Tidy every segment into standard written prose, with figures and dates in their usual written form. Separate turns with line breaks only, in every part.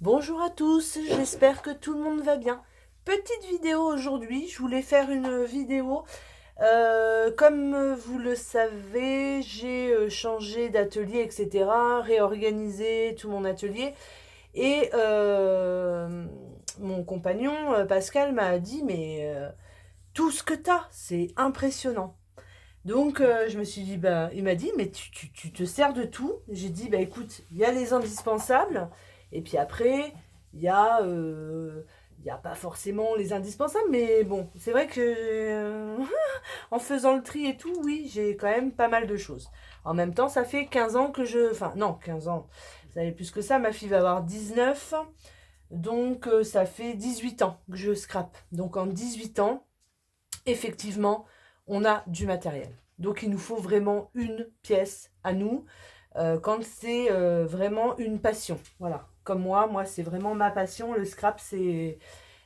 Bonjour à tous, j'espère que tout le monde va bien. Petite vidéo aujourd'hui, je voulais faire une vidéo. Comme vous le savez, j'ai changé d'atelier, etc., réorganisé tout mon atelier. Et mon compagnon, Pascal, m'a dit, mais tout ce que t'as, c'est impressionnant. Donc je me suis dit, bah, il m'a dit, mais tu te sers de tout. J'ai dit, bah écoute, il y a les indispensables, et puis après, il y a, euh, il y a pas forcément les indispensables, mais bon, c'est vrai que en faisant le tri et tout, oui, j'ai quand même pas mal de choses. En même temps, ça fait 15 ans que je... Enfin, non, 15 ans, ça fait plus que ça, ma fille va avoir 19, donc ça fait 18 ans que je scrape. Donc en 18 ans, effectivement, on a du matériel. Donc il nous faut vraiment une pièce à nous quand c'est vraiment une passion. Voilà. Comme moi c'est vraiment ma passion. Le scrap, c'est,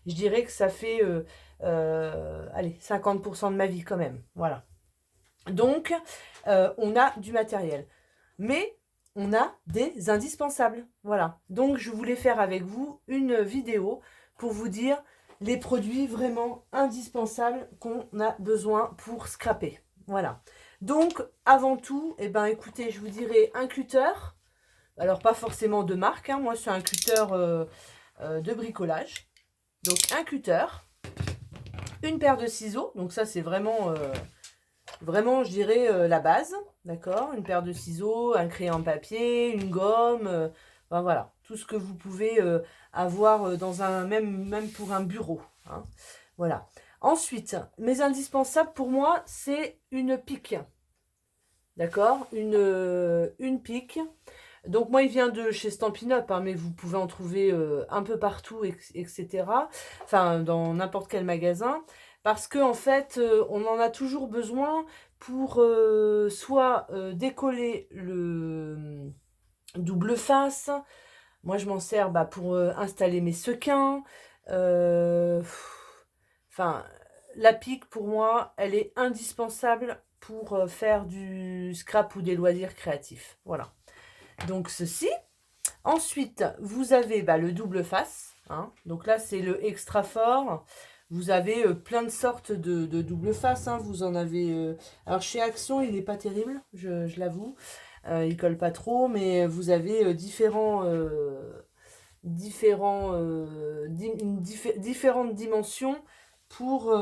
je dirais que ça fait, allez, 50% de ma vie quand même. Voilà. Donc, on a du matériel. Mais on a des indispensables. Voilà. Donc, je voulais faire avec vous une vidéo pour vous dire les produits vraiment indispensables qu'on a besoin pour scraper. Voilà. Donc, avant tout, eh ben, écoutez, je vous dirais un cutter. Alors, pas forcément de marque, hein. Moi, c'est un cutter de bricolage. Donc, un cutter, une paire de ciseaux. Donc, ça, c'est vraiment, je dirais, la base, d'accord? Une paire de ciseaux, un crayon papier, une gomme, enfin, voilà, tout ce que vous pouvez avoir dans un, même pour un bureau, hein, voilà. Ensuite, mes indispensables pour moi, c'est une pique, d'accord? Une pique. Donc moi, il vient de chez Stampin' Up, hein, mais vous pouvez en trouver un peu partout, etc. Enfin, dans n'importe quel magasin. Parce que en fait, on en a toujours besoin pour soit décoller le double face. Moi, je m'en sers bah, pour installer mes sequins. Euh, Enfin, la pique, pour moi, elle est indispensable pour faire du scrap ou des loisirs créatifs. Voilà. Donc ceci. Ensuite, vous avez bah, le double face, hein. Donc là, c'est le extra fort. Vous avez plein de sortes de double face, hein. Vous en avez... Alors chez Action, il n'est pas terrible, je l'avoue. Il colle pas trop, mais vous avez différentes dimensions pour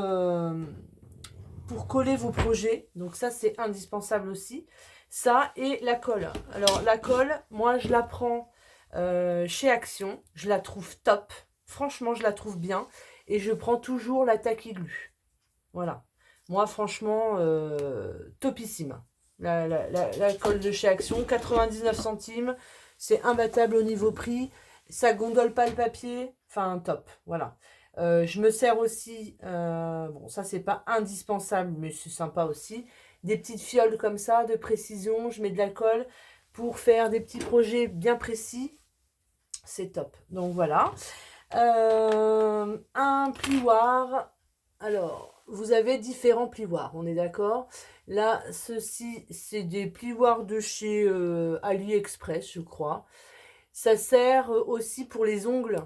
coller vos projets. Donc ça, c'est indispensable aussi. Ça et la colle. Alors la colle, moi, je la prends chez Action. Je la trouve top. Franchement, je la trouve bien. Et je prends toujours la Tacky Glue. Voilà. Moi, franchement, topissime. La colle de chez Action, 99 centimes. C'est imbattable au niveau prix. Ça gondole pas le papier. Enfin, top. Voilà. Je me sers aussi, bon, ça c'est pas indispensable, mais c'est sympa aussi. Des petites fioles comme ça, de précision. Je mets de la colle pour faire des petits projets bien précis. C'est top. Donc voilà. Un plioir. Alors, vous avez différents plioirs, on est d'accord? Là, ceci, c'est des plioirs de chez AliExpress, je crois. Ça sert aussi pour les ongles,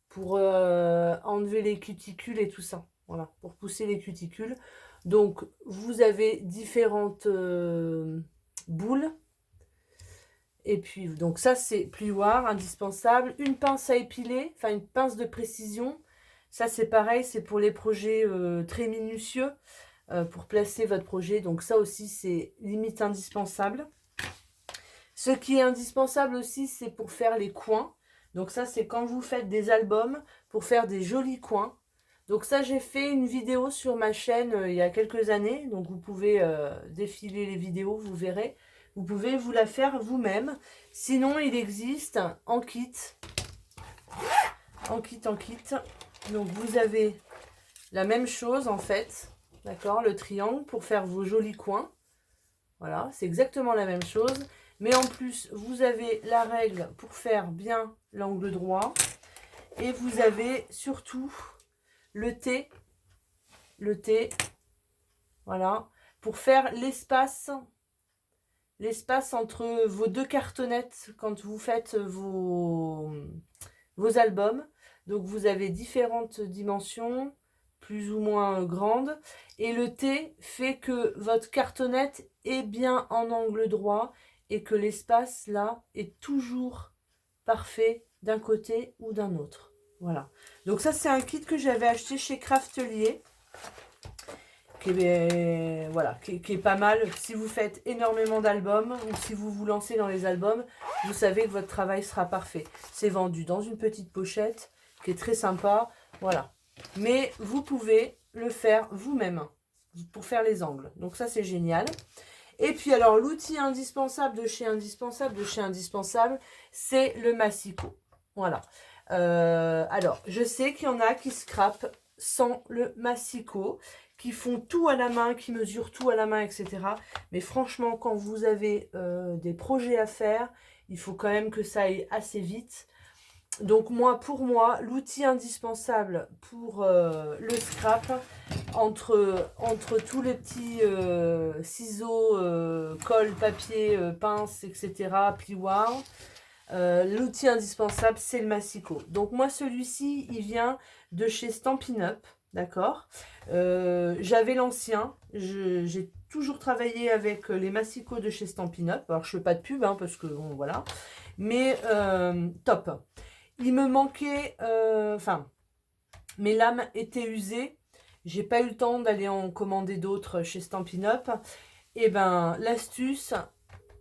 pour enlever les cuticules et tout ça. Voilà, pour pousser les cuticules. Donc, vous avez différentes boules. Et puis, donc ça, c'est plioir, indispensable. Une pince à épiler, enfin une pince de précision. Ça, c'est pareil, c'est pour les projets très minutieux, pour placer votre projet. Donc ça aussi, c'est limite indispensable. Ce qui est indispensable aussi, c'est pour faire les coins. Donc ça, c'est quand vous faites des albums, pour faire des jolis coins. Donc ça, j'ai fait une vidéo sur ma chaîne il y a quelques années. Donc vous pouvez défiler les vidéos, vous verrez. Vous pouvez vous la faire vous-même. Sinon, il existe en kit. En kit, en kit. Donc vous avez la même chose en fait. D'accord, le triangle pour faire vos jolis coins. Voilà, c'est exactement la même chose. Mais en plus, vous avez la règle pour faire bien l'angle droit. Et vous avez surtout le T. Le T. Voilà. Pour faire l'espace entre vos deux cartonnettes quand vous faites vos albums. Donc vous avez différentes dimensions, plus ou moins grandes. Et le T fait que votre cartonnette est bien en angle droit et que l'espace là est toujours parfait d'un côté ou d'un autre. Voilà. Donc ça c'est un kit que j'avais acheté chez Craftelier. Qui est, voilà, qui est pas mal. Si vous faites énormément d'albums ou si vous vous lancez dans les albums, vous savez que votre travail sera parfait. C'est vendu dans une petite pochette qui est très sympa. Voilà. Mais vous pouvez le faire vous-même pour faire les angles. Donc ça, c'est génial. Et puis alors, l'outil indispensable de chez Indispensable, c'est le massicot. Voilà. Alors, je sais qu'il y en a qui scrapent sans le massicot, qui font tout à la main, qui mesurent tout à la main, etc. Mais franchement, quand vous avez des projets à faire, il faut quand même que ça aille assez vite. Donc moi, pour moi, l'outil indispensable pour le scrap, entre tous les petits ciseaux, colle, papier, pince, etc., plioir, l'outil indispensable, c'est le massicot. Donc moi, celui-ci, il vient de chez Stampin' Up, d'accord. J'avais l'ancien, j'ai toujours travaillé avec les massicots de chez Stampin' Up. Alors, je fais pas de pub, hein, parce que, bon, voilà. Mais, top. Il me manquait, enfin, mes lames étaient usées. J'ai pas eu le temps d'aller en commander d'autres chez Stampin' Up. Et ben, l'astuce,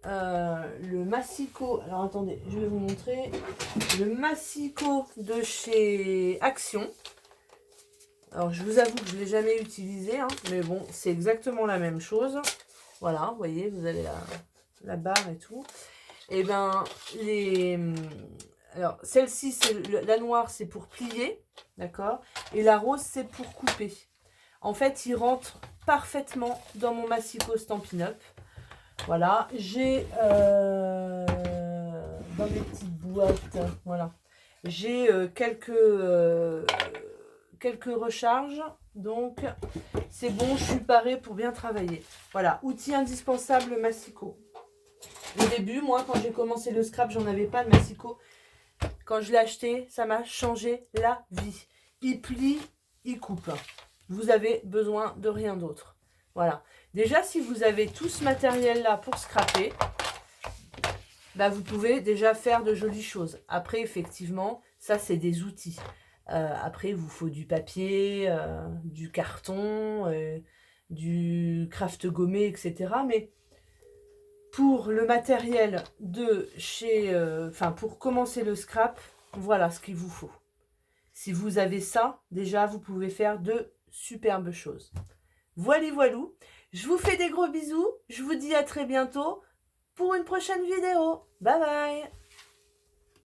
le massicot, alors attendez, je vais vous montrer, le massicot de chez Action. Alors je vous avoue que je ne l'ai jamais utilisé, hein, mais bon, c'est exactement la même chose. Voilà, vous voyez, vous avez la barre et tout. Et ben, alors celle-ci, la noire, c'est pour plier, d'accord, et la rose, c'est pour couper. En fait, il rentre parfaitement dans mon massicot Stampin' Up. Voilà, j'ai dans mes petites boîtes, voilà, j'ai quelques recharges, donc c'est bon, je suis parée pour bien travailler. Voilà, outil indispensable, le massicot. Au début, moi, quand j'ai commencé le scrap, j'en avais pas de massicot. Quand je l'ai acheté, ça m'a changé la vie. Il plie, il coupe. Vous avez besoin de rien d'autre. Voilà. Déjà, si vous avez tout ce matériel-là pour scraper, bah, vous pouvez déjà faire de jolies choses. Après, effectivement, ça, c'est des outils. Après, il vous faut du papier, du carton, du craft gommé, etc. Mais pour le matériel de chez... Enfin, pour commencer le scrap, voilà ce qu'il vous faut. Si vous avez ça, déjà, vous pouvez faire de superbes choses. Voilà, voilou. Je vous fais des gros bisous. Je vous dis à très bientôt pour une prochaine vidéo. Bye bye.